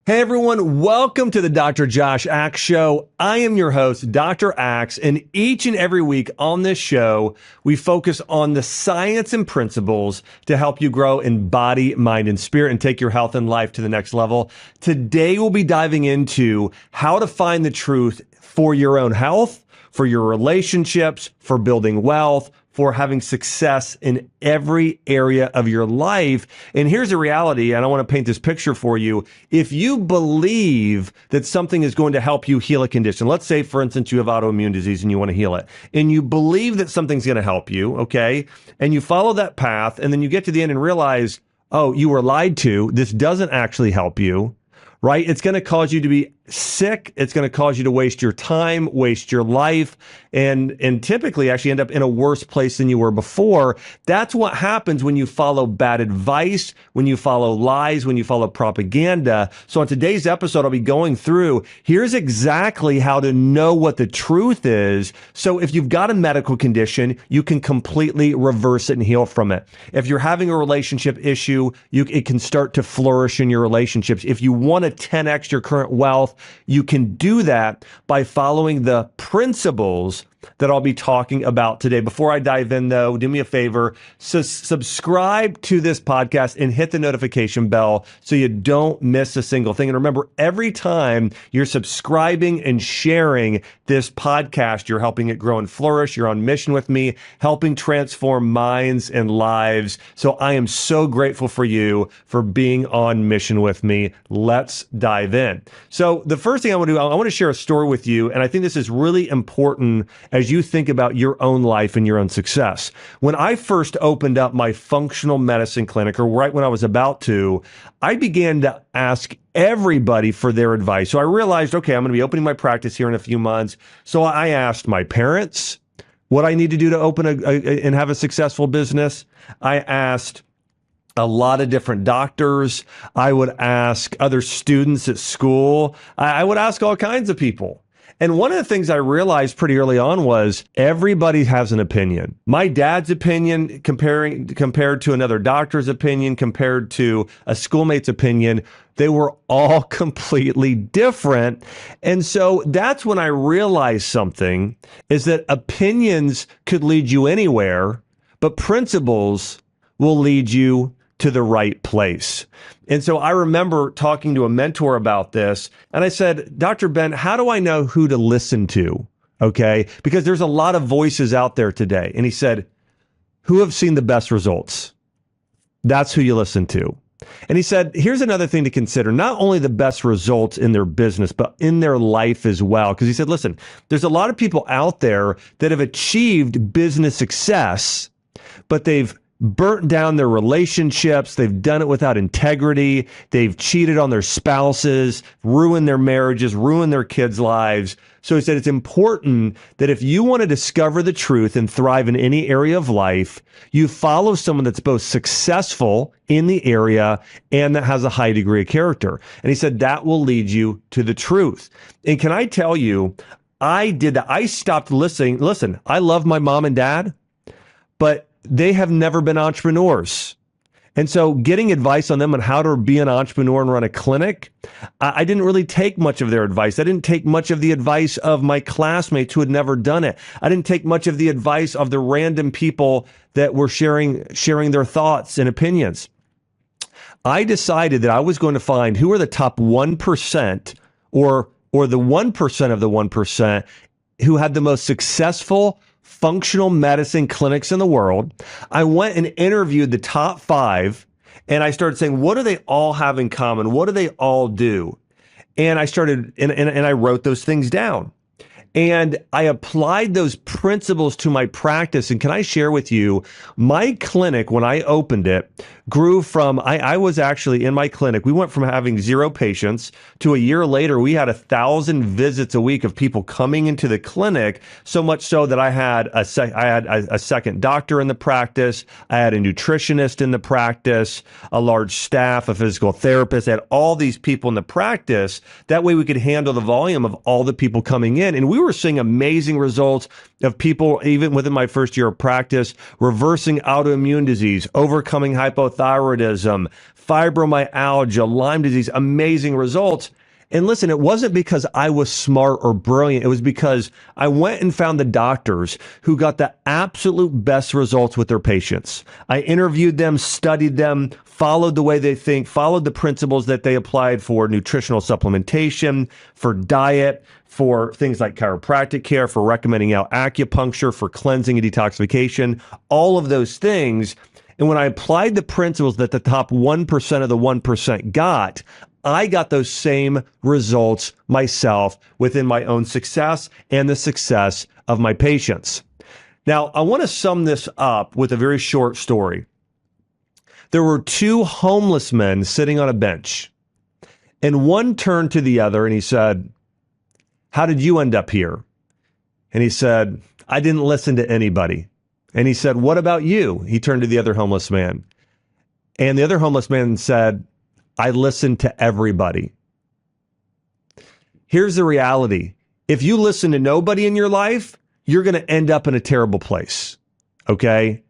Hey everyone, welcome to the Dr. Josh Axe Show. I am your host, Dr. Axe, and each and every week on this show, we focus on the science and principles to help you grow in body, mind, and spirit and take your health and life to the next level. Today, we'll be diving into how to find the truth for your own health, for your relationships, for building wealth, for having success in every area of your life. And here's the reality, and I want to paint this picture for you. If you believe that something is going to help you heal a condition, let's say, for instance, you have autoimmune disease and you want to heal it, and you believe that something's going to help you, okay, and you follow that path, and then you get to the end and realize, oh, you were lied to, this doesn't actually help you, right? It's going to cause you to be sick. It's going to cause you to waste your time, waste your life, and typically actually end up in a worse place than you were before. That's what happens when you follow bad advice, when you follow lies, when you follow propaganda. So on today's episode, I'll be going through, here's exactly how to know what the truth is. So if you've got a medical condition, you can completely reverse it and heal from it. If you're having a relationship issue, it can start to flourish in your relationships. If you want to 10x your current wealth, you can do that by following the principles that I'll be talking about today. Before I dive in, though, do me a favor, subscribe to this podcast and hit the notification bell so you don't miss a single thing. And remember, every time you're subscribing and sharing this podcast, you're helping it grow and flourish. You're on mission with me, helping transform minds and lives. So I am so grateful for you for being on mission with me. Let's dive in. So the first thing I want to do, I want to share a story with you. And I think this is really important as you think about your own life and your own success. When I first opened up my functional medicine clinic, or right when I was about to, I began to ask everybody for their advice. So I realized, okay, I'm going to be opening my practice here in a few months. So I asked my parents what I need to do to open and have a successful business. I asked a lot of different doctors. I would ask other students at school. I would ask all kinds of people. And one of the things I realized pretty early on was everybody has an opinion. My dad's opinion compared to another doctor's opinion, compared to a schoolmate's opinion, they were all completely different. And so that's when I realized something, is that opinions could lead you anywhere, but principles will lead you to the right place. And so I remember talking to a mentor about this, and I said, Dr. Ben, how do I know who to listen to? Okay, because there's a lot of voices out there today. And he said, who have seen the best results? That's who you listen to. And he said, here's another thing to consider, not only the best results in their business, but in their life as well. Because he said, listen, there's a lot of people out there that have achieved business success, but they've burnt down their relationships. They've done it without integrity. They've cheated on their spouses, ruined their marriages, ruined their kids' lives. So he said it's important that if you want to discover the truth and thrive in any area of life, you follow someone that's both successful in the area and that has a high degree of character. And he said that will lead you to the truth. And can I tell you, I did that. I stopped listening. Listen, I love my mom and dad, but they have never been entrepreneurs. And so getting advice on them on how to be an entrepreneur and run a clinic, I didn't really take much of their advice. I didn't take much of the advice of my classmates who had never done it. I didn't take much of the advice of the random people that were sharing their thoughts and opinions. I decided that I was going to find who are the top 1% or the 1% of the 1% who had the most successful functional medicine clinics in the world. I went and interviewed the top 5, and I started saying, what do they all have in common? What do they all do? And I started, and I wrote those things down. And I applied those principles to my practice. And can I share with you, my clinic, when I opened it, grew from, I was actually in my clinic, we went from having 0 patients to a year later, we had 1,000 visits a week of people coming into the clinic, so much so that I had a second doctor in the practice, I had a nutritionist in the practice, a large staff, a physical therapist, I had all these people in the practice. That way we could handle the volume of all the people coming in. And we were were seeing amazing results of people, even within my first year of practice, reversing autoimmune disease, overcoming hypothyroidism, fibromyalgia, Lyme disease, amazing results. And listen, it wasn't because I was smart or brilliant. It was because I went and found the doctors who got the absolute best results with their patients. I interviewed them, studied them, followed the way they think, followed the principles that they applied for nutritional supplementation, for diet, for things like chiropractic care, for recommending out acupuncture, for cleansing and detoxification, all of those things. And when I applied the principles that the top 1% of the 1% got, I got those same results myself within my own success and the success of my patients. Now, I want to sum this up with a very short story. There were two homeless men sitting on a bench, and one turned to the other and he said, "How did you end up here?" And he said, "I didn't listen to anybody." And he said, "What about you?" He turned to the other homeless man. And the other homeless man said, "I listened to everybody." Here's the reality. If you listen to nobody in your life, you're going to end up in a terrible place. Okay?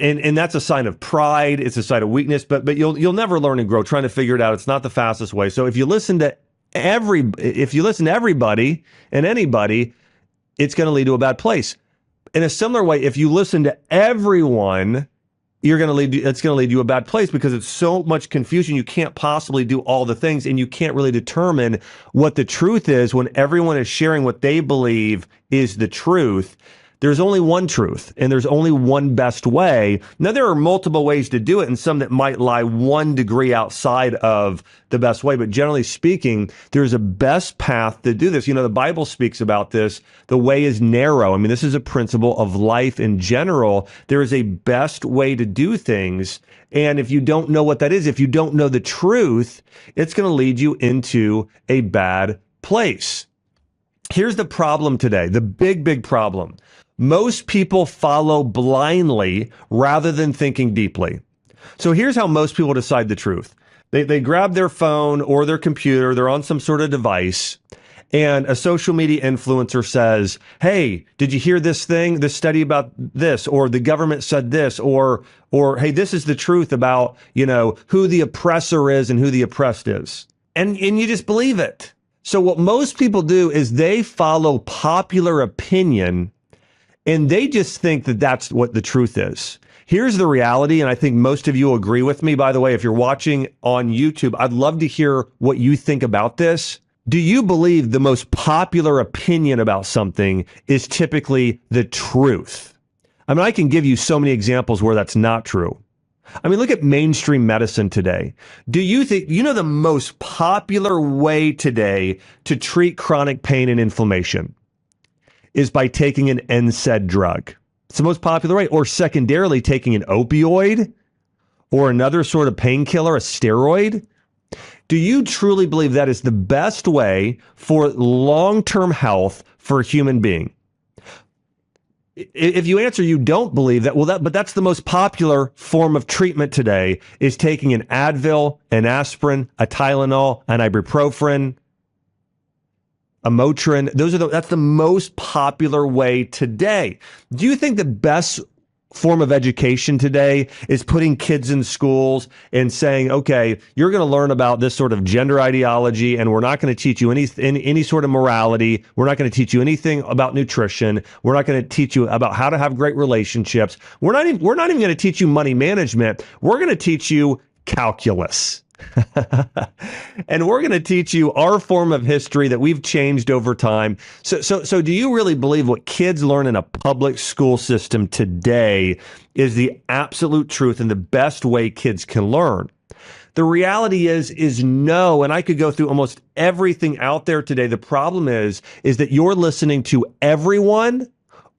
And that's a sign of pride. It's a sign of weakness, but you'll never learn and grow trying to figure it out. It's not the fastest way. So if you listen to everybody and anybody, it's going to lead to a bad place. In a similar way, if you listen to everyone, it's going to lead you to a bad place because it's so much confusion. You can't possibly do all the things, and you can't really determine what the truth is when everyone is sharing what they believe is the truth. There's only one truth, and there's only one best way. Now, there are multiple ways to do it, and some that might lie 1 degree outside of the best way. But generally speaking, there's a best path to do this. You know, the Bible speaks about this. The way is narrow. I mean, this is a principle of life in general. There is a best way to do things. And if you don't know what that is, if you don't know the truth, it's going to lead you into a bad place. Here's the problem today, the big problem. Most people follow blindly rather than thinking deeply. So here's how most people decide the truth. They grab their phone or their computer, they're on some sort of device, and a social media influencer says, "Hey, did you hear this thing, this study about this?" Or the government said this, or "Hey, this is the truth about, who the oppressor is and who the oppressed is." And you just believe it. So what most people do is they follow popular opinion, and they just think that that's what the truth is. Here's the reality, and I think most of you will agree with me. By the way, if you're watching on YouTube, I'd love to hear what you think about this. Do you believe the most popular opinion about something is typically the truth? I mean, I can give you so many examples where that's not true. I mean, look at mainstream medicine today. Do you think, the most popular way today to treat chronic pain and inflammation is by taking an NSAID drug? It's the most popular way. Or secondarily, taking an opioid or another sort of painkiller, a steroid. Do you truly believe that is the best way for long-term health for a human being? If you answer you don't believe that, but that's the most popular form of treatment today, is taking an Advil, an aspirin, a Tylenol, an ibuprofen, a Motrin. That's the most popular way today. Do you think the best form of education today is putting kids in schools and saying, okay, you're going to learn about this sort of gender ideology, and we're not going to teach you any sort of morality. We're not going to teach you anything about nutrition. We're not going to teach you about how to have great relationships. We're not even going to teach you money management. We're going to teach you calculus. And we're going to teach you our form of history that we've changed over time. So do you really believe what kids learn in a public school system today is the absolute truth and the best way kids can learn? The reality is no. And I could go through almost everything out there today. The problem is that you're listening to everyone,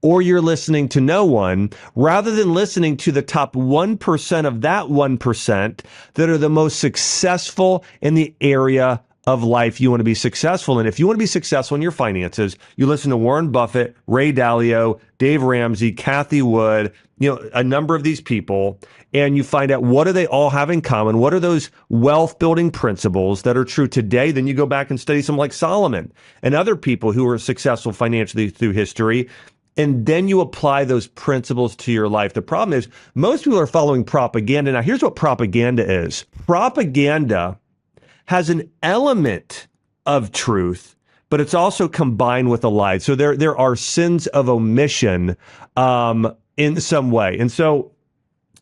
or you're listening to no one, rather than listening to the top 1% of that 1% that are the most successful in the area of life you want to be successful in. If you want to be successful in your finances, you listen to Warren Buffett, Ray Dalio, Dave Ramsey, Kathy Wood, a number of these people, and you find out what do they all have in common? What are those wealth building principles that are true today? Then you go back and study someone like Solomon and other people who were successful financially through history. And then you apply those principles to your life. The problem is most people are following propaganda. Now, here's what propaganda is. Propaganda has an element of truth, but it's also combined with a lie. So there are sins of omission in some way. And so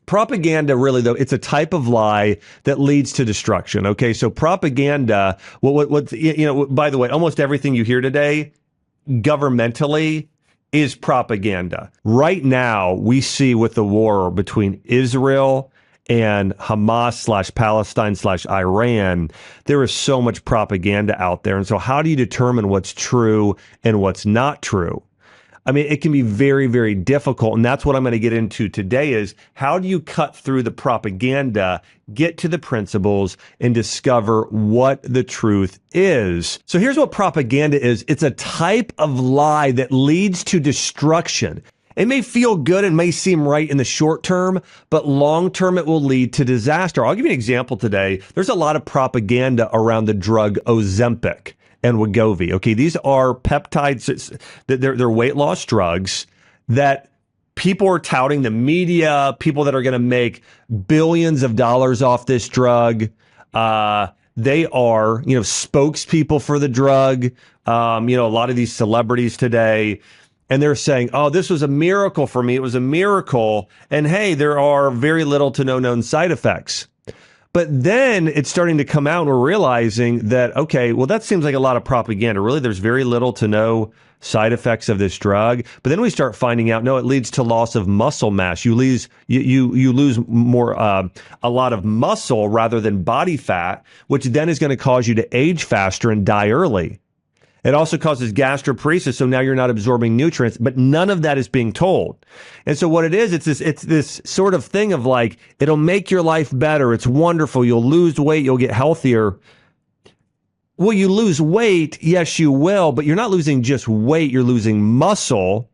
propaganda really, though, it's a type of lie that leads to destruction. Okay, so propaganda, by the way, almost everything you hear today governmentally is propaganda. Right now, we see with the war between Israel and Hamas/Palestine/Iran, there is so much propaganda out there. And so how do you determine what's true and what's not true? I mean, it can be very, very difficult. And that's what I'm going to get into today is how do you cut through the propaganda, get to the principles, and discover what the truth is. So here's what propaganda is. It's a type of lie that leads to destruction. It may feel good and may seem right in the short term, but long term it will lead to disaster. I'll give you an example today. There's a lot of propaganda around the drug Ozempic and Wegovy. Okay, these are peptides. They're weight loss drugs that people are touting, the media, people that are going to make billions of dollars off this drug. They are, spokespeople for the drug. A lot of these celebrities today. And they're saying, oh, this was a miracle for me. It was a miracle. And hey, there are very little to no known side effects. But then it's starting to come out and we're realizing that, okay, well, that seems like a lot of propaganda. Really, there's very little to no side effects of this drug. But then we start finding out, no, it leads to loss of muscle mass. You lose more, a lot of muscle rather than body fat, which then is going to cause you to age faster and die early. It also causes gastroparesis, so now you're not absorbing nutrients, but none of that is being told. And so what it is, it's this sort of thing of like, it'll make your life better. It's wonderful. You'll lose weight. You'll get healthier. Well, you lose weight. Yes, you will, but you're not losing just weight. You're losing muscle.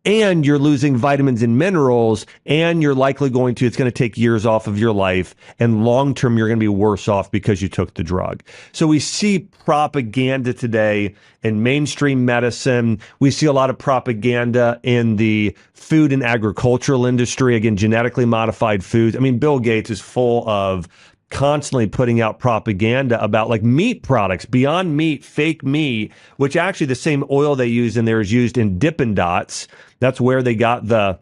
And you're losing vitamins and minerals, and you're likely it's going to take years off of your life, and long term, you're going to be worse off because you took the drug. So we see propaganda today in mainstream medicine. We see a lot of propaganda in the food and agricultural industry, again, genetically modified foods. I mean, Bill Gates is full of constantly putting out propaganda about like meat products, Beyond Meat, fake meat, which actually the same oil they use in there is used in Dippin' Dots. That's where they got the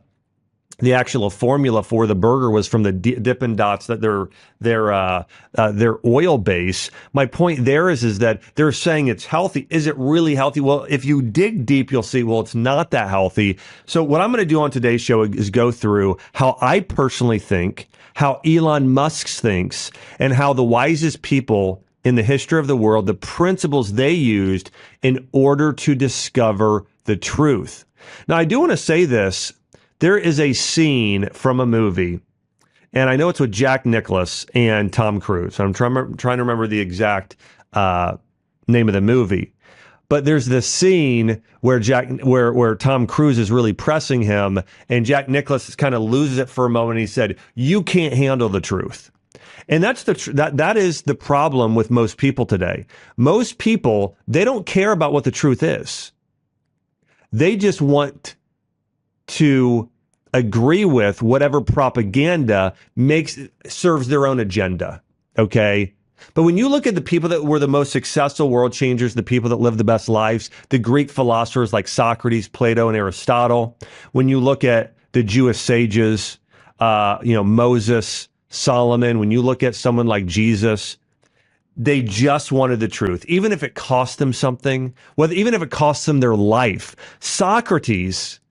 actual formula for the burger was from the Dippin' Dots, that their oil base. My point there is that they're saying it's healthy. Is it really healthy? Well, if you dig deep, you'll see, well, it's not that healthy. So what I'm going to do on today's show is go through how I personally think, how Elon Musk thinks, and how the wisest people in the history of the world, the principles they used in order to discover the truth. Now, I do want to say this. There is a scene from a movie, and I know it's with Jack Nicklaus and Tom Cruise. I'm trying to remember the exact name of the movie. But there's this scene where where Tom Cruise is really pressing him, and Jack Nicklaus kind of loses it for a moment. And he said, "You can't handle the truth." And that's that is the problem with most people today. Most people, they don't care about what the truth is. They just want to agree with whatever propaganda serves their own agenda. Okay. But when you look at the people that were the most successful world changers, the people that lived the best lives, the Greek philosophers like Socrates, Plato, and Aristotle, when you look at the Jewish sages, Moses, Solomon, when you look at someone like Jesus, they just wanted the truth, even if it cost them something, even if it cost them their life. Socrates,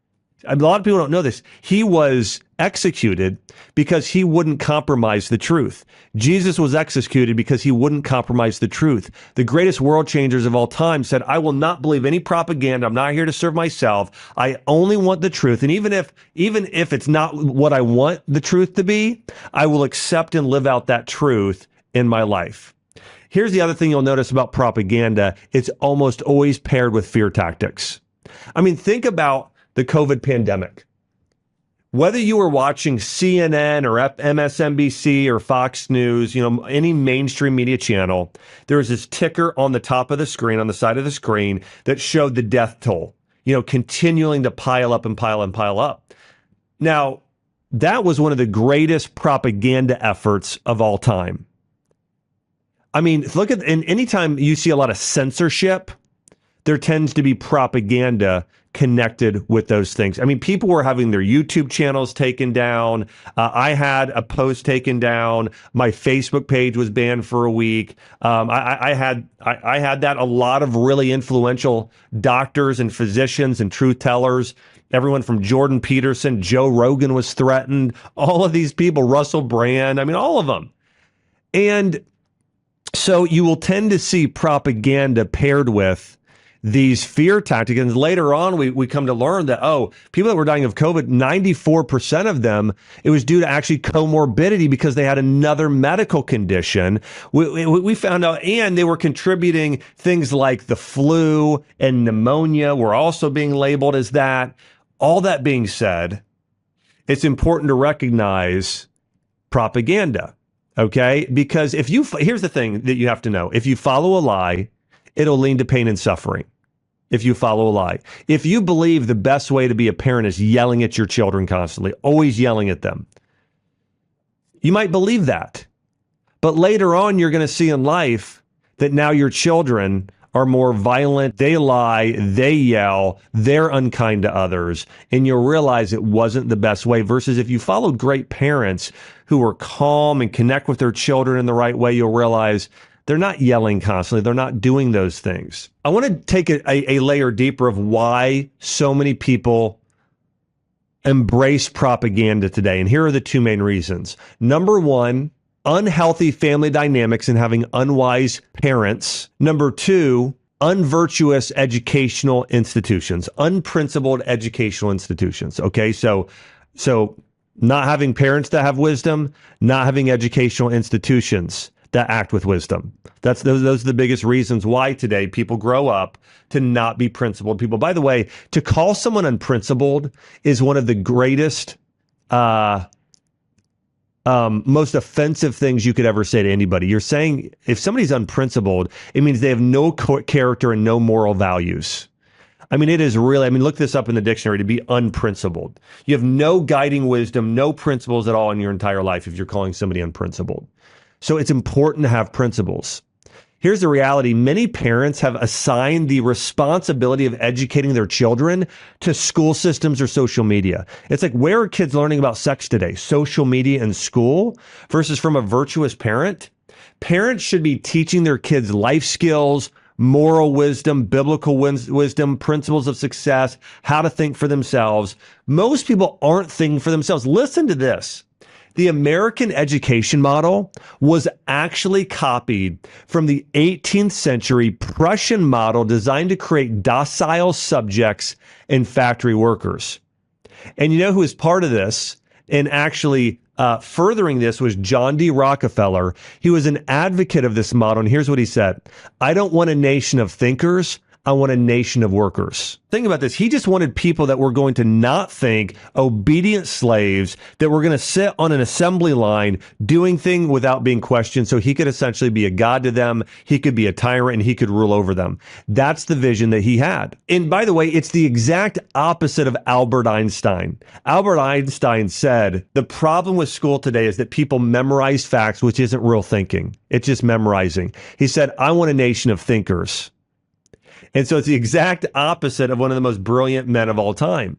a lot of people don't know this, he was executed because he wouldn't compromise the truth. Jesus was executed because he wouldn't compromise the truth. The greatest world changers of all time said, I will not believe any propaganda. I'm not here to serve myself. I only want the truth. And even if it's not what I want the truth to be, I will accept and live out that truth in my life. Here's the other thing you'll notice about propaganda. It's almost always paired with fear tactics. I mean, think about the COVID pandemic. Whether you were watching CNN or MSNBC or Fox News, any mainstream media channel, there was this ticker on the top of the screen, on the side of the screen, that showed the death toll, continuing to pile up and pile and pile up. Now, that was one of the greatest propaganda efforts of all time. I mean, look at, and anytime you see a lot of censorship, there tends to be propaganda connected with those things. I mean, people were having their YouTube channels taken down. I had a post taken down. My Facebook page was banned for a week. I had that. A lot of really influential doctors and physicians and truth tellers. Everyone from Jordan Peterson, Joe Rogan was threatened. All of these people, Russell Brand. I mean, all of them. And so you will tend to see propaganda paired with these fear tactics. And later on, we come to learn that, people that were dying of COVID, 94% of them, it was due to actually comorbidity because they had another medical condition. We found out, and they were contributing things like the flu and pneumonia were also being labeled as that. All that being said, it's important to recognize propaganda, okay? Because here's the thing that you have to know. If you follow a lie, it'll lead to pain and suffering. If you follow a lie. If you believe the best way to be a parent is yelling at your children constantly, always yelling at them, you might believe that. But later on, you're going to see in life that now your children are more violent. They lie, they yell, they're unkind to others, and you'll realize it wasn't the best way. Versus if you followed great parents who were calm and connect with their children in the right way, you'll realize they're not yelling constantly. They're not doing those things. I want to take a layer deeper of why so many people embrace propaganda today. And here are the two main reasons. Number one, unhealthy family dynamics and having unwise parents. Number two, unvirtuous educational institutions, unprincipled educational institutions. Okay, so not having parents that have wisdom, not having educational institutions that act with wisdom. Those are the biggest reasons why today people grow up to not be principled people. By the way, to call someone unprincipled is one of the greatest, most offensive things you could ever say to anybody. You're saying if somebody's unprincipled, it means they have no character and no moral values. I mean, it is really, look this up in the dictionary, to be unprincipled. You have no guiding wisdom, no principles at all in your entire life if you're calling somebody unprincipled. So it's important to have principles. Here's the reality. Many parents have assigned the responsibility of educating their children to school systems or social media. It's like, where are kids learning about sex today? Social media and school versus from a virtuous parent? Parents should be teaching their kids life skills, moral wisdom, biblical wisdom, principles of success, how to think for themselves. Most people aren't thinking for themselves. Listen to this. The American education model was actually copied from the 18th century Prussian model designed to create docile subjects and factory workers. And you know who was part of this and actually furthering this was John D. Rockefeller. He was an advocate of this model. And here's what he said. I don't want a nation of thinkers. I want a nation of workers. Think about this. He just wanted people that were going to not think, obedient slaves, that were going to sit on an assembly line doing things without being questioned, so he could essentially be a god to them, he could be a tyrant, and he could rule over them. That's the vision that he had. And by the way, it's the exact opposite of Albert Einstein. Albert Einstein said, the problem with school today is that people memorize facts, which isn't real thinking. It's just memorizing. He said, I want a nation of thinkers. And so it's the exact opposite of one of the most brilliant men of all time.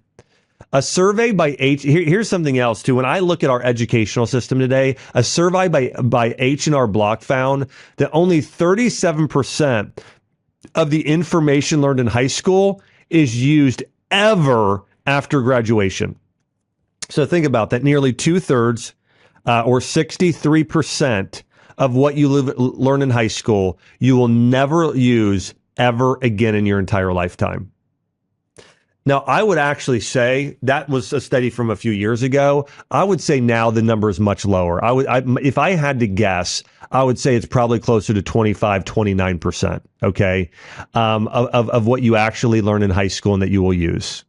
A survey by here's something else too. When I look at our educational system today, a survey by H&R Block found that only 37% of the information learned in high school is used ever after graduation. So think about that. Nearly 2/3 or 63% of what you learn in high school, you will never use ever again in your entire lifetime. Now, I would actually say that was a study from a few years ago. I would say now the number is much lower. If I had to guess, I would say it's probably closer to 25, 29%, okay, of what you actually learn in high school and that you will use.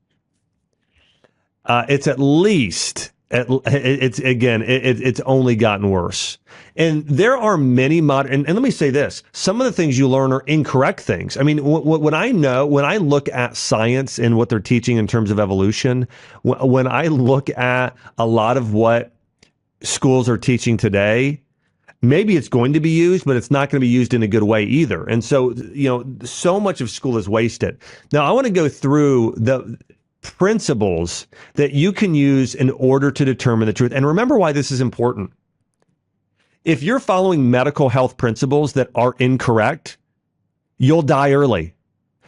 It's at least, it's only gotten worse. And there are many modern, and let me say this, some of the things you learn are incorrect things. I mean, when I look at science and what they're teaching in terms of evolution, when I look at a lot of what schools are teaching today, maybe it's going to be used, but it's not going to be used in a good way either. And so, so much of school is wasted. Now, I want to go through the principles that you can use in order to determine the truth. And remember why this is important. If you're following medical health principles that are incorrect, you'll die early.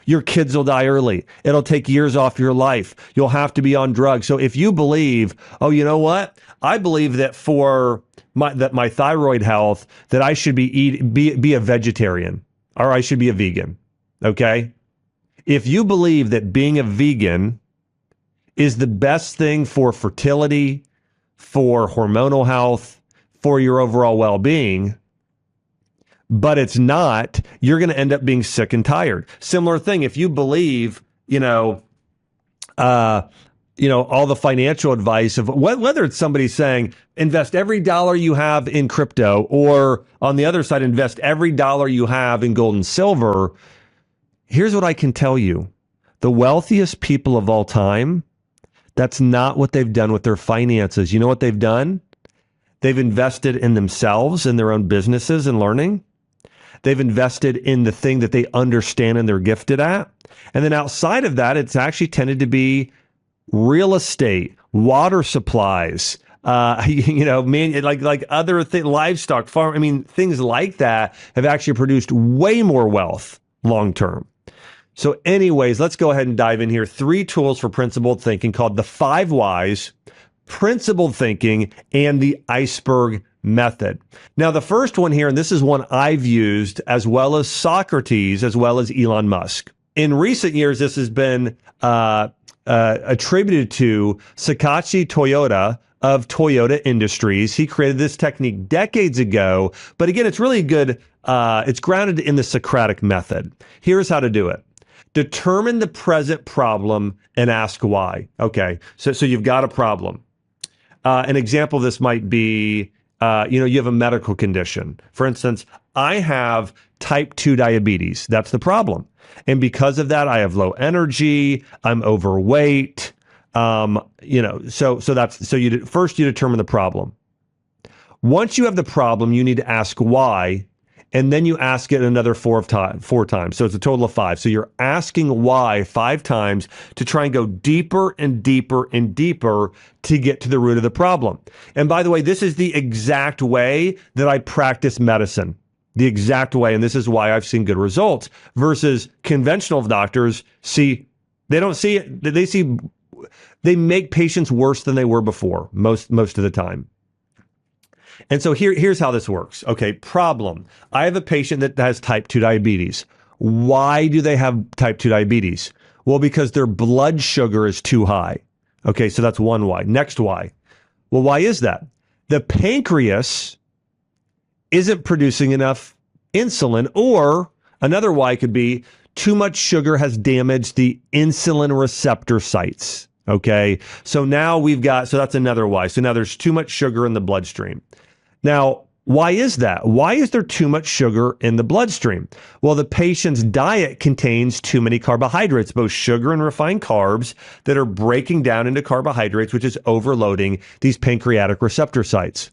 Your kids will die early. It'll take years off your life. You'll have to be on drugs. So if you believe, oh, you know what? I believe that for my thyroid health, that I should be a vegetarian, or I should be a vegan. Okay? If you believe that being a vegan is the best thing for fertility, for hormonal health, for your overall well-being, but it's not, you're going to end up being sick and tired. Similar thing, if you believe, all the financial advice of whether it's somebody saying invest every dollar you have in crypto, or on the other side, invest every dollar you have in gold and silver. Here's what I can tell you. The wealthiest people of all time, that's not what they've done with their finances. You know what they've done? They've invested in themselves, in their own businesses and learning. They've invested in the thing that they understand and they're gifted at. And then outside of that, it's actually tended to be real estate, water supplies, like other livestock, farm. I mean, things like that have actually produced way more wealth long term. So anyways, let's go ahead and dive in here. 3 tools for principled thinking called the 5 whys, principled thinking, and the iceberg method. Now, the first one here, and this is one I've used, as well as Socrates, as well as Elon Musk. In recent years, this has been attributed to Sakachi Toyota of Toyota Industries. He created this technique decades ago, but again, it's really good. It's grounded in the Socratic method. Here's how to do it. Determine the present problem and ask why. Okay, so you've got a problem. An example of this might be, you have a medical condition. For instance, I have type 2 diabetes. That's the problem. And because of that, I have low energy. I'm overweight. So first you determine the problem. Once you have the problem, you need to ask why, and then you ask it another 4 times. So it's a total of 5. So you're asking why 5 times to try and go deeper and deeper and deeper to get to the root of the problem. And by the way, this is the exact way that I practice medicine. The exact way. And this is why I've seen good results versus conventional doctors they don't see it. They make patients worse than they were before most of the time. And so here's how this works. Okay, problem. I have a patient that has type 2 diabetes. Why do they have type 2 diabetes? Well, because their blood sugar is too high. Okay, so that's one why. Next why. Well, why is that? The pancreas isn't producing enough insulin, or another why could be too much sugar has damaged the insulin receptor sites. Okay, so now so that's another why. So now there's too much sugar in the bloodstream. Now, why is that? Why is there too much sugar in the bloodstream? Well, the patient's diet contains too many carbohydrates, both sugar and refined carbs, that are breaking down into carbohydrates, which is overloading these pancreatic receptor sites.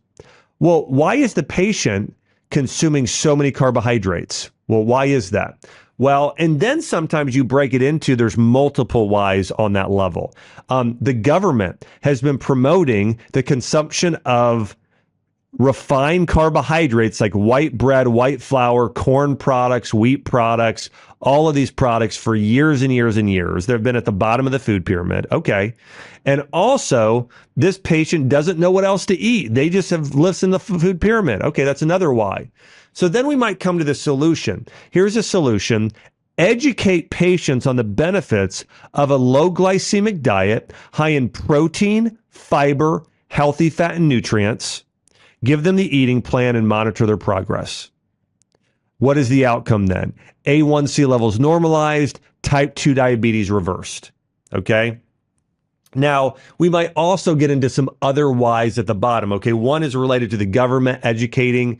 Well, why is the patient consuming so many carbohydrates? Well, why is that? Well, and then sometimes you break it into, there's multiple whys on that level. The government has been promoting the consumption of refined carbohydrates like white bread, white flour, corn products, wheat products, all of these products for years and years and years. They've been at the bottom of the food pyramid. Okay. And also, this patient doesn't know what else to eat. They just have lived in the food pyramid. Okay, that's another why. So then we might come to the solution. Here's a solution. educate patients on the benefits of a low glycemic diet, high in protein, fiber, healthy fat, and nutrients. Give them the eating plan and monitor their progress. What is the outcome then? A1C levels normalized, type 2 diabetes reversed. Okay? Now, we might also get into some other whys at the bottom. Okay, one is related to the government educating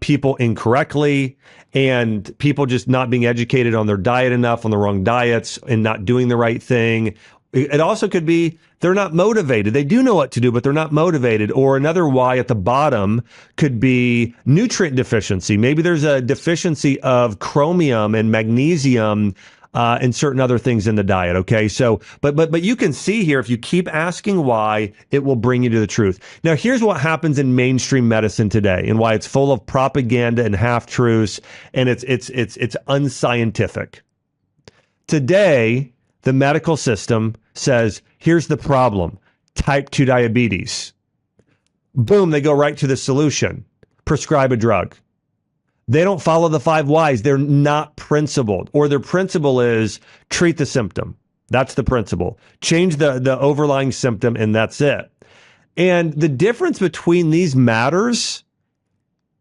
people incorrectly, and people just not being educated on their diet enough, on the wrong diets, and not doing the right thing. It also could be they're not motivated. They do know what to do, but they're not motivated. Or another why at the bottom could be nutrient deficiency. Maybe there's a deficiency of chromium and magnesium and certain other things in the diet. Okay. So, but you can see here, if you keep asking why, it will bring you to the truth. Now, here's what happens in mainstream medicine today and why it's full of propaganda and half truths, and it's unscientific. Today, the medical system says, here's the problem: type 2 diabetes. Boom, they go right to the solution. Prescribe a drug. They don't follow the 5 whys. They're not principled, or their principle is treat the symptom. That's the principle. Change the overlying symptom, and that's it. And the difference between these matters,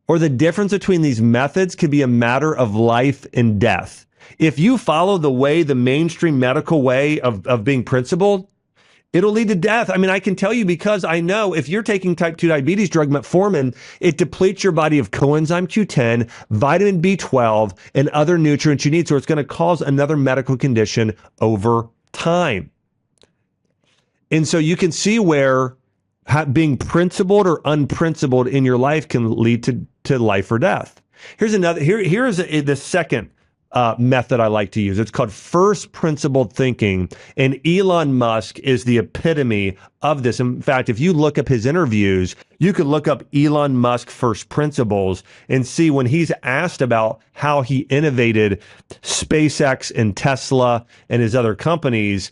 or the difference between these methods, could be a matter of life and death. If you follow the mainstream medical way of being principled, it'll lead to death. I mean, I can tell you because I know if you're taking type 2 diabetes drug metformin, it depletes your body of coenzyme Q10, vitamin B12, and other nutrients you need. So it's going to cause another medical condition over time. And so you can see where being principled or unprincipled in your life can lead to life or death. Here's another. Here's the second method I like to use. It's called first principled thinking, and Elon Musk is the epitome of this. In fact, if you look up his interviews, you could look up Elon Musk first principles and see when he's asked about how he innovated SpaceX and Tesla and his other companies,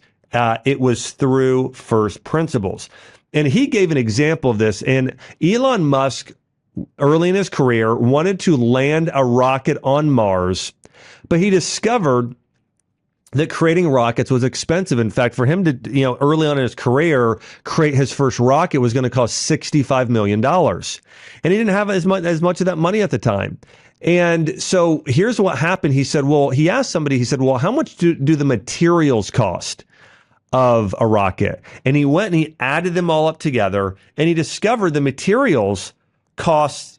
it was through first principles. And he gave an example of this. And Elon Musk, early in his career, wanted to land a rocket on Mars, but he discovered that creating rockets was expensive. In fact, for him to, early on in his career, create his first rocket was going to cost $65 million. And he didn't have as much of that money at the time. And so here's what happened. He said, he asked somebody, he said, how much do the materials cost of a rocket? And he went and he added them all up together, and he discovered the materials cost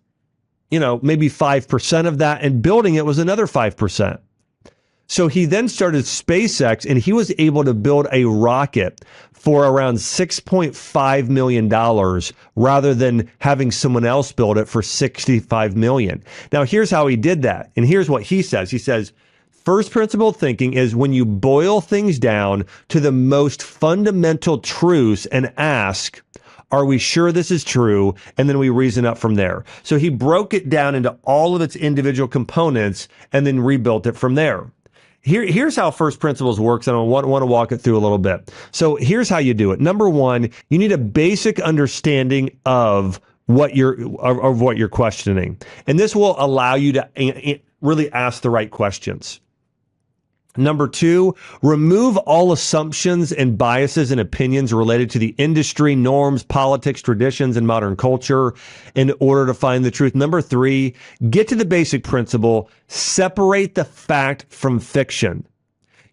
maybe 5% of that, and building it was another 5%. So he then started SpaceX, and he was able to build a rocket for around $6.5 million rather than having someone else build it for $65 million. Now, here's how he did that. And here's what he says. He says, first principle thinking is when you boil things down to the most fundamental truths and ask, are we sure this is true? And then we reason up from there. So he broke it down into all of its individual components and then rebuilt it from there. Here's how first principles works, and I want to walk it through a little bit. So here's how you do it. Number one, you need a basic understanding of what you're questioning, and this will allow you to really ask the right questions. Number two, remove all assumptions and biases and opinions related to the industry, norms, politics, traditions, and modern culture in order to find the truth. Number three, get to the basic principle, separate the fact from fiction.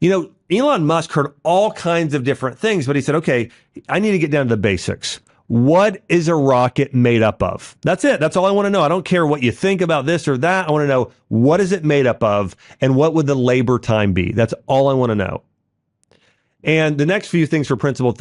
Elon Musk heard all kinds of different things, but he said, okay, I need to get down to the basics. What is a rocket made up of? That's it. That's all I want to know. I don't care what you think about this or that. I want to know, what is it made up of, and what would the labor time be? That's all I want to know. And the next few things for principle.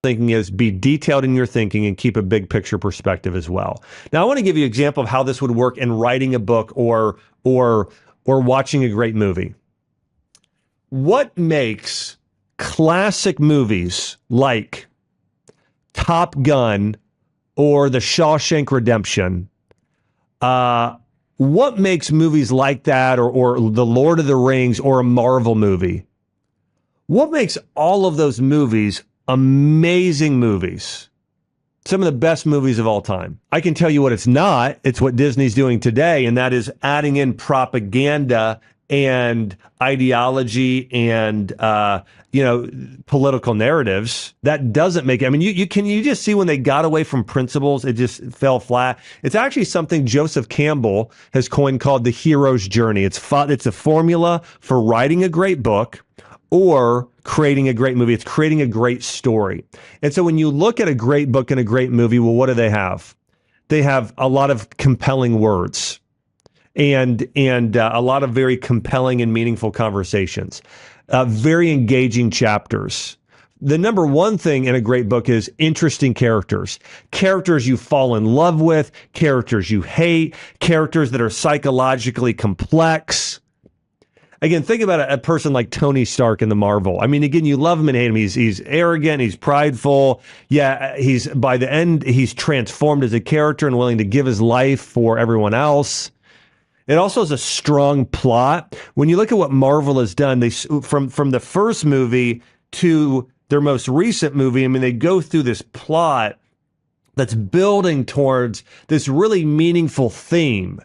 thinking is be detailed in your thinking and keep a big picture perspective as well. Now, I want to give you an example of how this would work in writing a book or watching a great movie. What makes classic movies like Top Gun or The Shawshank Redemption, what makes movies like that or The Lord of the Rings or a Marvel movie? What makes all of those movies amazing movies? Some of the best movies of all time. I can tell you what it's not. It's what Disney's doing today, and that is adding in propaganda and ideology and political narratives. That doesn't make it. I mean, you just see when they got away from principles, it just fell flat. It's actually something Joseph Campbell has coined called the hero's journey. It's a formula for writing a great book or creating a great movie. It's creating a great story. And so when you look at a great book and a great movie, well, what do they have? They have a lot of compelling words and a lot of very compelling and meaningful conversations, very engaging chapters. The number one thing in a great book is interesting characters you fall in love with, characters you hate, characters that are psychologically complex. Again, think about a person like Tony Stark in the Marvel. I mean, again, you love him and hate him. He's arrogant. He's prideful. Yeah, by the end, he's transformed as a character and willing to give his life for everyone else. It also has a strong plot. When you look at what Marvel has done, they from the first movie to their most recent movie, I mean, they go through this plot that's building towards this really meaningful theme.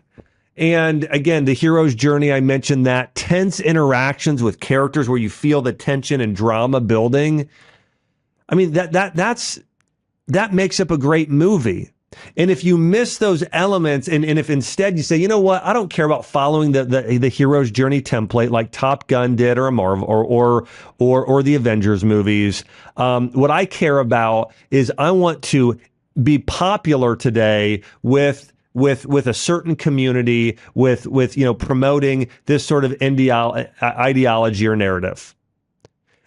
And again, the hero's journey, I mentioned that. Tense interactions with characters where you feel the tension and drama building. I mean, that makes up a great movie. And if you miss those elements, and if instead you say, you know what, I don't care about following the hero's journey template like Top Gun did or a Marvel or the Avengers movies, what I care about is I want to be popular today with a certain community, with promoting this sort of ideology or narrative.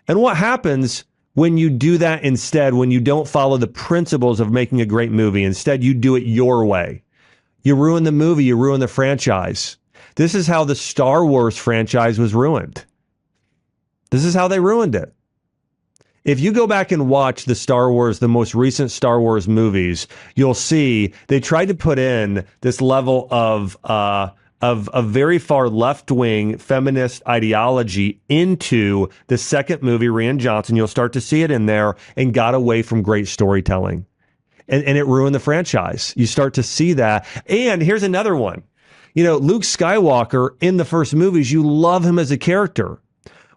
And what happens when you do that instead, when you don't follow the principles of making a great movie, instead you do it your way? You ruin the movie, you ruin the franchise. This is how the Star Wars franchise was ruined. This is how they ruined it. If you go back and watch the most recent Star Wars movies, you'll see they tried to put in this level of a very far left-wing feminist ideology into the second movie, Rian Johnson. You'll start to see it in there, and got away from great storytelling. And it ruined the franchise. You start to see that. And here's another one. Luke Skywalker in the first movies, you love him as a character.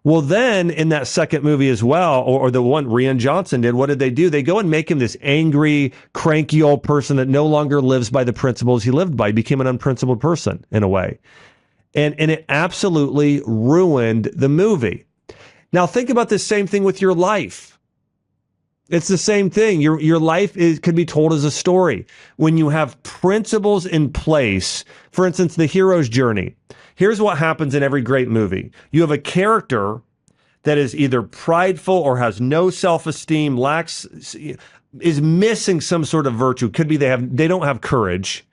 Well, then in that second movie as well, or the one Rian Johnson did, what did they do? They go and make him this angry, cranky old person that no longer lives by the principles he lived by. He became an unprincipled person in a way. And it absolutely ruined the movie. Now think about the same thing with your life. It's the same thing. Your life could be told as a story. When you have principles in place, for instance, the hero's journey. Here's what happens in every great movie. You have a character that is either prideful or has no self-esteem, is missing some sort of virtue. Could be they don't have courage,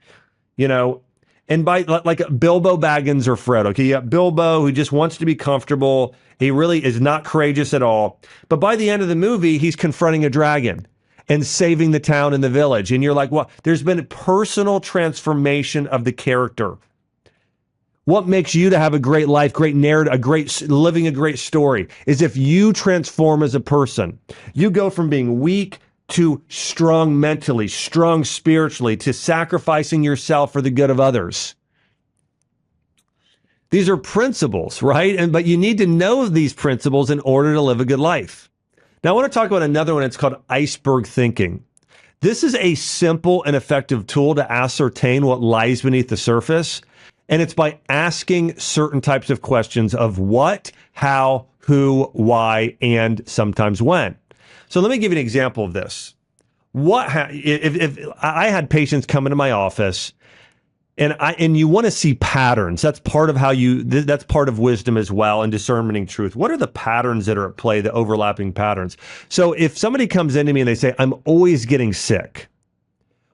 And by like Bilbo Baggins or Frodo. Okay, you got Bilbo who just wants to be comfortable. He really is not courageous at all. But by the end of the movie, he's confronting a dragon and saving the town and the village. And you're like, well, there's been a personal transformation of the character. What makes you to have a great life, great narrative, living a great story is if you transform as a person. You go from being weak to strong mentally, strong spiritually, to sacrificing yourself for the good of others. These are principles, right? But you need to know these principles in order to live a good life. Now, I want to talk about another one. It's called iceberg thinking. This is a simple and effective tool to ascertain what lies beneath the surface. And it's by asking certain types of questions of what, how, who, why, and sometimes when. So let me give you an example of this. If I had patients come into my office And you want to see patterns. That's part of that's part of wisdom as well, and discerning truth. What are the patterns that are at play, the overlapping patterns? So if somebody comes into me and they say, I'm always getting sick.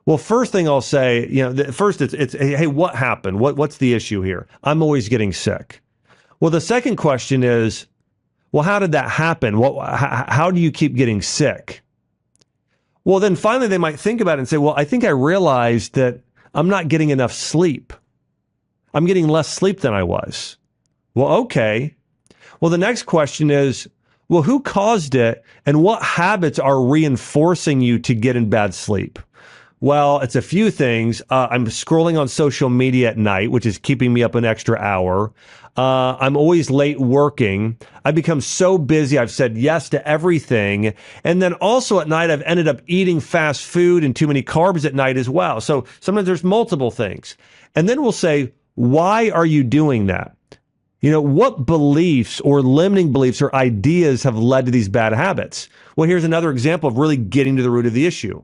Well, first thing I'll say, first it's hey, what happened? What's the issue here? I'm always getting sick. Well, the second question is, well, how did that happen? How do you keep getting sick? Well, then finally they might think about it and say, well, I think I realized that I'm not getting enough sleep. I'm getting less sleep than I was. Well, okay. Well, the next question is, well, who caused it and what habits are reinforcing you to get in bad sleep? Well, it's a few things. I'm scrolling on social media at night, which is keeping me up an extra hour. I'm always late working. I've become so busy. I've said yes to everything. And then also at night, I've ended up eating fast food and too many carbs at night as well. So sometimes there's multiple things. And then we'll say, why are you doing that? What beliefs or limiting beliefs or ideas have led to these bad habits? Well, here's another example of really getting to the root of the issue.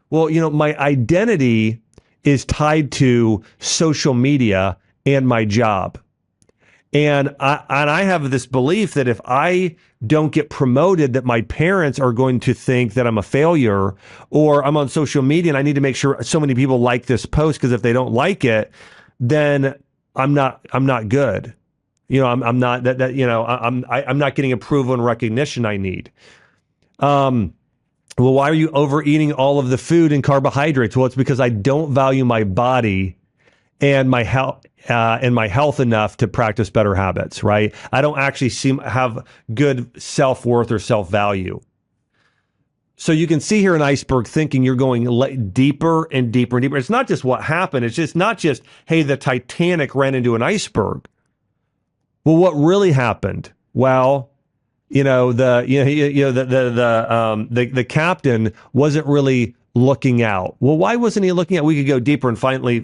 Well, my identity is tied to social media and my job. And I have this belief that if I don't get promoted, that my parents are going to think that I'm a failure, or I'm on social media and I need to make sure so many people like this post, because if they don't like it, then I'm not good. I'm not I'm not getting approval and recognition I need. Well, why are you overeating all of the food and carbohydrates? Well, it's because I don't value my body and my health enough to practice better habits, right? I don't actually have good self-worth or self-value. So you can see here in iceberg thinking, you're going deeper and deeper and deeper. It's not just what happened. It's just not just, hey, the Titanic ran into an iceberg. Well, what really happened? Well, the captain wasn't really looking out. Well, why wasn't he looking out? We could go deeper and finally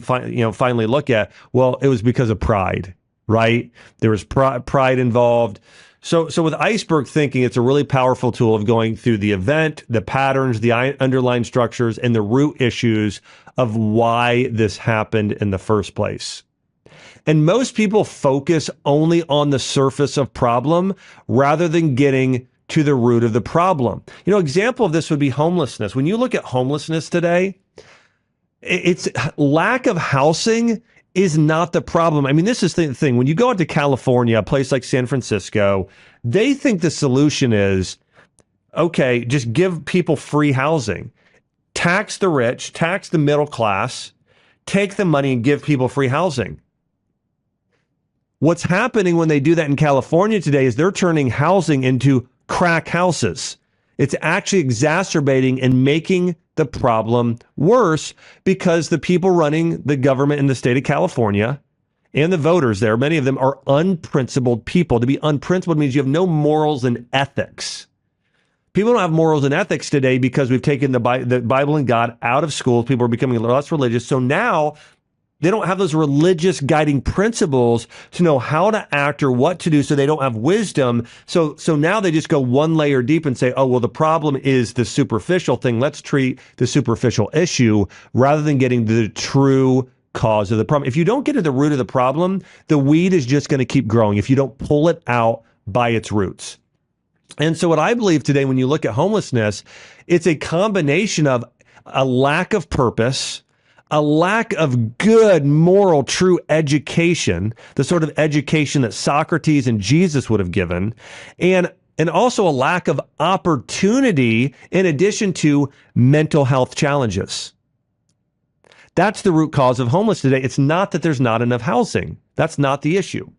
look at, well, it was because of pride, right? There was pride involved. So with iceberg thinking, it's a really powerful tool of going through the event, the patterns, the underlying structures, and the root issues of why this happened in the first place. And most people focus only on the surface of problem rather than getting to the root of the problem. Example of this would be homelessness. When you look at homelessness today, it's lack of housing is not the problem. I mean, this is the thing. When you go out to California, a place like San Francisco, they think the solution is, okay, just give people free housing. Tax the rich, tax the middle class, take the money and give people free housing. What's happening when they do that in California today is they're turning housing into crack houses. It's actually exacerbating and making the problem worse, because the people running the government in the state of California and the voters there, many of them are unprincipled people. To be unprincipled means you have no morals and ethics. People don't have morals and ethics today because we've taken the Bible and God out of schools. People are becoming less religious. So now they don't have those religious guiding principles to know how to act or what to do, so they don't have wisdom. So now they just go one layer deep and say, oh, well, the problem is the superficial thing. Let's treat the superficial issue rather than getting to the true cause of the problem. If you don't get to the root of the problem, the weed is just going to keep growing if you don't pull it out by its roots. And so what I believe today, when you look at homelessness, it's a combination of a lack of purpose, a lack of good, moral, true education, the sort of education that Socrates and Jesus would have given, and also a lack of opportunity in addition to mental health challenges. That's the root cause of homelessness today. It's not that there's not enough housing. That's not the issue.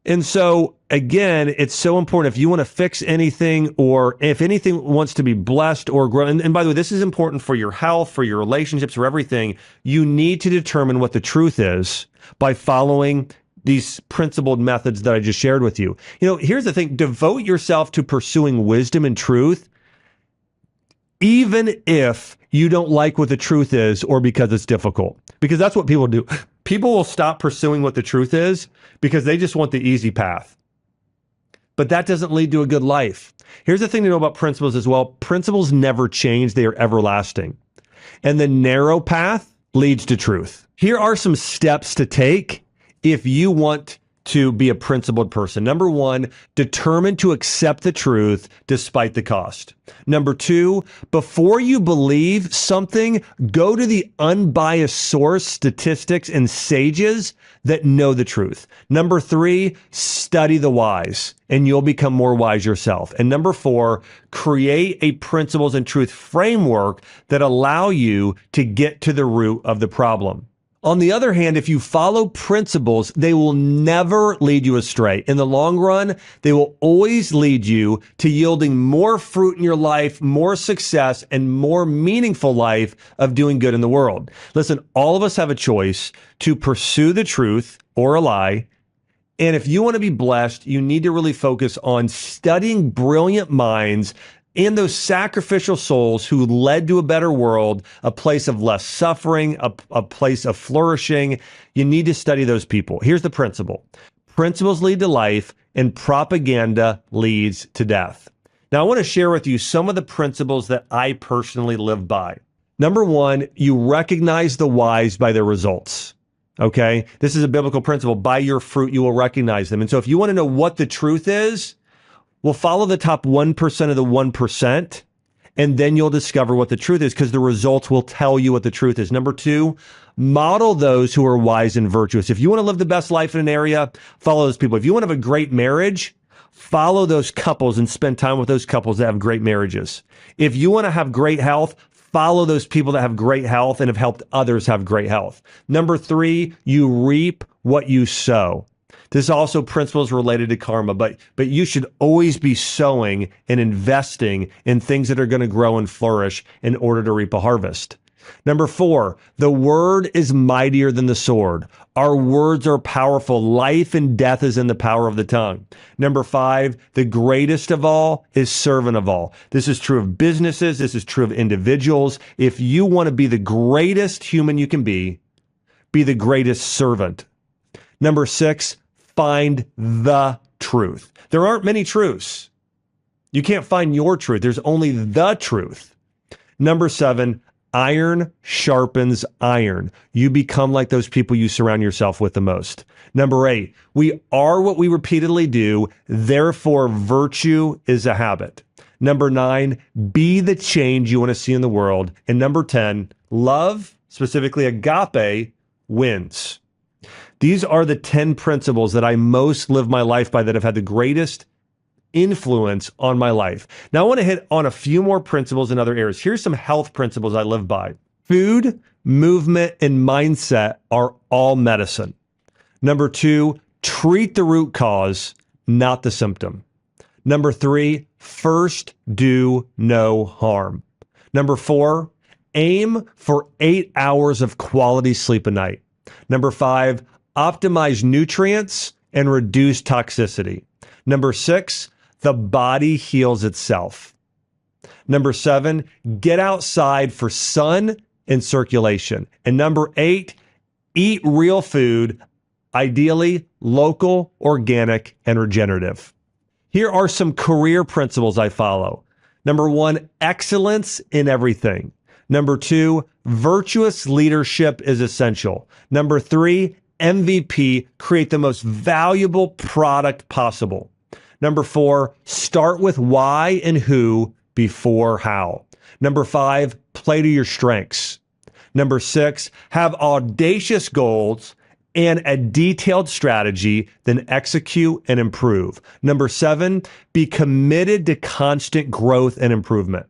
And so, again, it's so important if you want to fix anything, or if anything wants to be blessed or grow. And by the way, this is important for your health, for your relationships, for everything. You need to determine what the truth is by following these principled methods that I just shared with you. Here's the thing. Devote yourself to pursuing wisdom and truth, even if you don't like what the truth is or because it's difficult. Because that's what people do. People will stop pursuing what the truth is because they just want the easy path. But that doesn't lead to a good life. Here's the thing to know about principles as well. Principles never change. They are everlasting. And the narrow path leads to truth. Here are some steps to take if you want to be a principled person. Number one, determine to accept the truth despite the cost. Number two, before you believe something, go to the unbiased source, statistics, and sages that know the truth. Number three, study the whys, and you'll become more wise yourself. And number four, create a principles and truth framework that allow you to get to the root of the problem. On the other hand, if you follow principles, they will never lead you astray. In the long run, they will always lead you to yielding more fruit in your life, more success, and more meaningful life of doing good in the world. Listen, all of us have a choice to pursue the truth or a lie. And if you want to be blessed, you need to really focus on studying brilliant minds and those sacrificial souls who led to a better world, a place of less suffering, a place of flourishing. You need to study those people. Here's the principle. Principles lead to life, and propaganda leads to death. Now, I want to share with you some of the principles that I personally live by. Number one, you recognize the whys by their results. Okay? This is a biblical principle. By your fruit, you will recognize them. And so if you want to know what the truth is, well, follow the top 1% of the 1%, and then you'll discover what the truth is, because the results will tell you what the truth is. Number two, model those who are wise and virtuous. If you want to live the best life in an area, follow those people. If you want to have a great marriage, follow those couples and spend time with those couples that have great marriages. If you want to have great health, follow those people that have great health and have helped others have great health. Number three, you reap what you sow. This is also principles related to karma, but you should always be sowing and investing in things that are going to grow and flourish in order to reap a harvest. Number four, the word is mightier than the sword. Our words are powerful. Life and death is in the power of the tongue. Number five, the greatest of all is servant of all. This is true of businesses. This is true of individuals. If you want to be the greatest human you can be the greatest servant. Number six, find the truth. There aren't many truths. You can't find your truth. There's only the truth. Number seven, iron sharpens iron. You become like those people you surround yourself with the most. Number eight, we are what we repeatedly do. Therefore, virtue is a habit. Number nine, be the change you want to see in the world. And number 10, love, specifically agape, wins. These are the 10 principles that I most live my life by, that have had the greatest influence on my life. Now, I want to hit on a few more principles in other areas. Here's some health principles I live by. Food, movement, and mindset are all medicine. Number two, treat the root cause, not the symptom. Number three, first do no harm. Number four, aim for 8 hours of quality sleep a night. Number five, optimize nutrients and reduce toxicity. Number six, the body heals itself. Number seven, get outside for sun and circulation. And number eight, eat real food, ideally local, organic, and regenerative. Here are some career principles I follow. Number one, excellence in everything. Number two, virtuous leadership is essential. Number three, MVP, create the most valuable product possible. Number four, start with why and who before how. Number five, play to your strengths. Number six, have audacious goals and a detailed strategy, then execute and improve. Number seven, be committed to constant growth and improvement.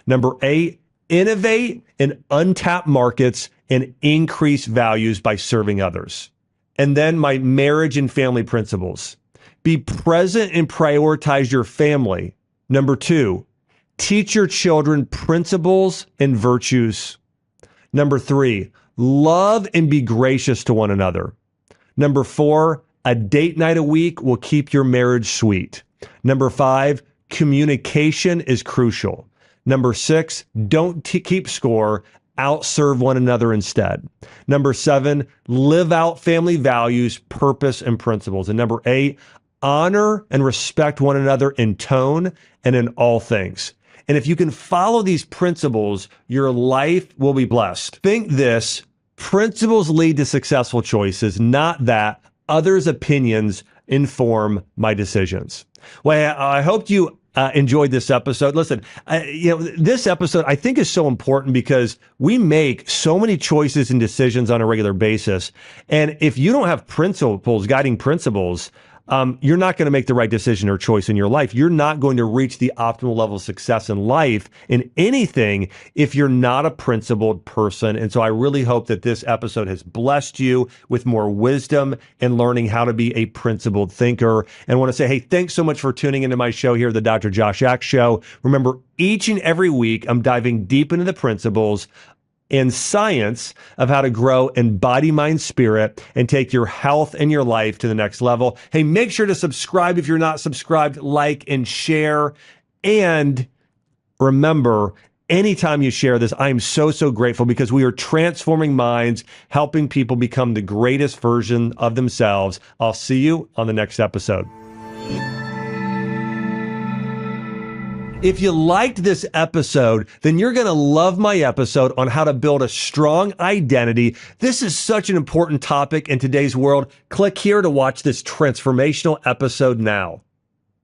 Number eight, innovate in untapped markets and increase values by serving others. And then my marriage and family principles. Be present and prioritize your family. Number two, teach your children principles and virtues. Number three, love and be gracious to one another. Number four, a date night a week will keep your marriage sweet. Number five, communication is crucial. Number six, don't keep score. Outserve one another instead. Number seven, live out family values, purpose, and principles. And number eight, honor and respect one another in tone and in all things. And if you can follow these principles, your life will be blessed. Think this: Principles lead to successful choices, not that others' opinions inform my decisions. Well, I hope you enjoyed this episode. Listen, this episode I think is so important because we make so many choices and decisions on a regular basis. And if you don't have principles, guiding principles, you're not going to make the right decision or choice in your life. You're not going to reach the optimal level of success in life in anything if you're not a principled person. And so I really hope that this episode has blessed you with more wisdom and learning how to be a principled thinker. And I want to say, hey, thanks so much for tuning into my show here, the Dr. Josh Axe Show. Remember, each and every week, I'm diving deep into the principles and science of how to grow in body, mind, spirit, and take your health and your life to the next level. Hey, make sure to subscribe if you're not subscribed, like and share. And remember, anytime you share this, I'm so grateful because we are transforming minds, helping people become the greatest version of themselves. I'll see you on the next episode. If you liked this episode, then you're going to love my episode on how to build a strong identity. This is such an important topic in today's world. Click here to watch this transformational episode now.